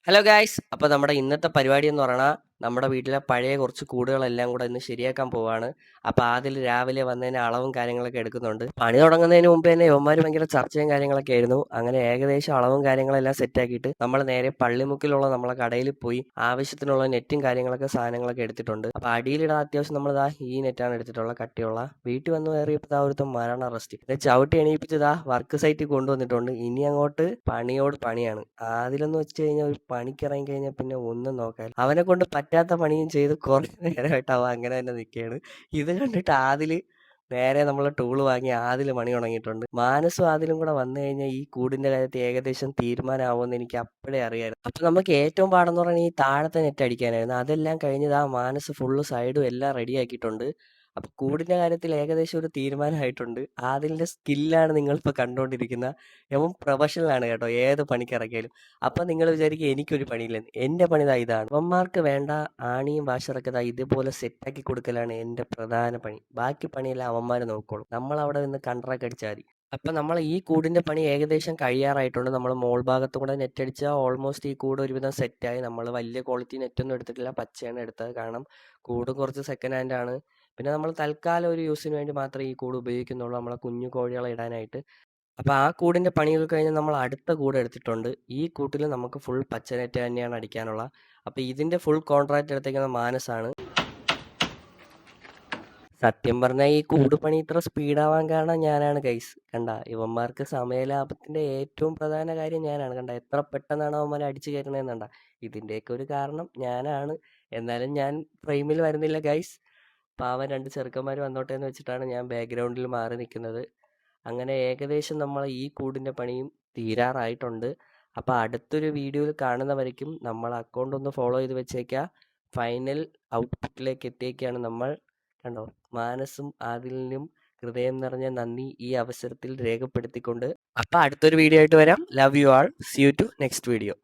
Hello guys, അപ്പോൾ നമ്മുടെ ഇന്നത്തെ പരിപാടി എന്ന് പറഞ്ഞാൽ നമ്മുടെ വീട്ടിലെ പഴയ കുറച്ച് കൂടുകളെല്ലാം കൂടെ ഇന്ന് ശരിയാക്കാൻ പോവാണ്. അപ്പോൾ അതിൽ രാവിലെ വന്നതിന് അളവും കാര്യങ്ങളൊക്കെ എടുക്കുന്നുണ്ട്. പണി തുടങ്ങുന്നതിന് മുമ്പ് തന്നെ യവന്മാർ ഭയങ്കര ചർച്ചയും കാര്യങ്ങളൊക്കെ ആയിരുന്നു. അങ്ങനെ ഏകദേശം അളവും കാര്യങ്ങളെല്ലാം സെറ്റാക്കിയിട്ട് നമ്മൾ നേരെ പള്ളിമുക്കിലുള്ള നമ്മളെ കടയിൽ പോയി ആവശ്യത്തിനുള്ള നെറ്റും കാര്യങ്ങളൊക്കെ സാധനങ്ങളൊക്കെ എടുത്തിട്ടുണ്ട്. അപ്പോൾ അടിയിലിടാൻ അത്യാവശ്യം നമ്മളിതാ ഈ നെറ്റാണ് എടുത്തിട്ടുള്ള കട്ടിയുള്ള. വീട്ടിൽ വന്ന് കയറിയപ്പോൾ ഒരുത്തം മരണ റെസ്റ്റ് ഇത് ചവിട്ടി എണീപ്പിച്ചതാ വർക്ക് സൈറ്റിൽ കൊണ്ടുവന്നിട്ടുണ്ട്. ഇനി അങ്ങോട്ട് പണിയോട് പണിയാണ്. അതിലെന്ന് വെച്ച് കഴിഞ്ഞാൽ ഒരു പണിക്കിറങ്ങി കഴിഞ്ഞാൽ പിന്നെ ഒന്നും നോക്കാൻ അവനെ കൊണ്ട് പറ്റാത്ത പണിയും ചെയ്ത് കുറേ നേരമായിട്ട് അവൻ അങ്ങനെ തന്നെ നിൽക്കുകയാണ്. ഇത് കണ്ടിട്ട് നേരെ നമ്മൾ ടൂള് വാങ്ങി പണി തുടങ്ങിയിട്ടുണ്ട്. മാനസും ആദിലും കൂടെ വന്നു കഴിഞ്ഞാൽ ഈ കൂടിന്റെ കാര്യത്തിൽ ഏകദേശം തീരുമാനമാവുമെന്ന് എനിക്ക് അപ്പോഴേ അറിയാമായിരുന്നു. അപ്പൊ നമുക്ക് ഏറ്റവും പാടെന്ന് പറഞ്ഞാൽ ഈ താഴത്തെ നെറ്റ് അടിക്കാനായിരുന്നു. അതെല്ലാം കഴിഞ്ഞത് മാനസ് ഫുള്ള് സൈഡും എല്ലാം റെഡി ആക്കിയിട്ടുണ്ട്. അപ്പൊ കൂടിന്റെ കാര്യത്തിൽ ഏകദേശം ഒരു തീരുമാനമായിട്ടുണ്ട്. അതിന്റെ സ്കില്ലാണ് നിങ്ങളിപ്പോൾ കണ്ടുകൊണ്ടിരിക്കുന്ന. യവൻ പ്രൊഫഷണലാണ് കേട്ടോ, ഏത് പണിക്കിറക്കിയാലും. അപ്പം നിങ്ങൾ വിചാരിക്കും എനിക്കൊരു പണിയില്ലെന്ന്. എൻ്റെ പണി ഇതാണ്. അവന്മാർക്ക് വേണ്ട ആണിയും വാഷറൊക്കെ ഇതുപോലെ സെറ്റാക്കി കൊടുക്കലാണ് എൻ്റെ പ്രധാന പണി. ബാക്കി പണിയെല്ലാം അവന്മാർ നോക്കോളും. നമ്മളവിടെ നിന്ന് കണ്ട്രാക്ട് അടിച്ചാൽ മതി. അപ്പം നമ്മൾ ഈ കൂടിൻ്റെ പണി ഏകദേശം കഴിയാറായിട്ടുണ്ട്. നമ്മൾ മോൾ ഭാഗത്തും കൂടെ നെറ്റ് അടിച്ചാൽ ഓൾമോസ്റ്റ് ഈ കൂട് ഒരുവിധം സെറ്റായി. നമ്മൾ വലിയ ക്വാളിറ്റി നെറ്റൊന്നും എടുത്തിട്ടില്ല, പച്ചയാണ് എടുത്തത്. കാരണം കൂട് കുറച്ച് സെക്കൻഡ് ഹാൻഡ് ആണ്. പിന്നെ നമ്മൾ തൽക്കാലം ഒരു യൂസിന് വേണ്ടി മാത്രമേ ഈ കൂട് ഉപയോഗിക്കുന്നുള്ളൂ, നമ്മളെ കുഞ്ഞു കോഴികളെ ഇടാനായിട്ട്. അപ്പോൾ ആ കൂടിൻ്റെ പണിയൊക്കെ കഴിഞ്ഞ് നമ്മൾ അടുത്ത കൂട് എടുത്തിട്ടുണ്ട്. ഈ കൂട്ടിൽ നമുക്ക് ഫുൾ പച്ച നെറ്റ് തന്നെയാണ് അടിക്കാനുള്ള. അപ്പോൾ ഇതിൻ്റെ ഫുൾ കോൺട്രാക്ട് എടുത്തേക്കുന്ന മാനസാണ്. സത്യം പറഞ്ഞാൽ ഈ കൂട് പണി ഇത്ര സ്പീഡാവാൻ കാരണം ഞാനാണ് ഗൈസ്. കണ്ട, ഇവന്മാർക്ക് സമയലാഭത്തിൻ്റെ ഏറ്റവും പ്രധാന കാര്യം ഞാനാണ്. കണ്ട, എത്ര പെട്ടെന്നാണ് അവന്മാർ അടിച്ചു കയറണതെന്ന് കണ്ട. ഇതിൻ്റെയൊക്കെ ഒരു കാരണം ഞാനാണ്. എന്നാലും ഞാൻ ഫ്രെയിമിൽ വരുന്നില്ല ഗൈസ്. പാവൻ രണ്ട് ചെറുക്കന്മാർ വന്നോട്ടെ എന്ന് വെച്ചിട്ടാണ് ഞാൻ ബാക്ക്ഗ്രൗണ്ടിൽ മാറി നിൽക്കുന്നത്. അങ്ങനെ ഏകദേശം നമ്മൾ ഈ കൂടിൻ്റെ പണിയും തീരാറായിട്ടുണ്ട്. അപ്പോൾ അടുത്തൊരു വീഡിയോയിൽ കാണുന്നവരേക്കും നമ്മൾ അക്കൗണ്ട് ഒന്ന് ഫോളോ ചെയ്ത് വെച്ചേക്കുക. ഫൈനൽ ഔട്ട്പുട്ടിലേക്ക് എത്തിയേക്കാണ് നമ്മൾ. കണ്ടോ, മാനസും ആദിലിനും ഹൃദയം നിറഞ്ഞ നന്ദി ഈ അവസരത്തിൽ രേഖപ്പെടുത്തിക്കൊണ്ട്. അപ്പോൾ അടുത്തൊരു വീഡിയോ ആയിട്ട് വരാം. Love you all. See you to next video.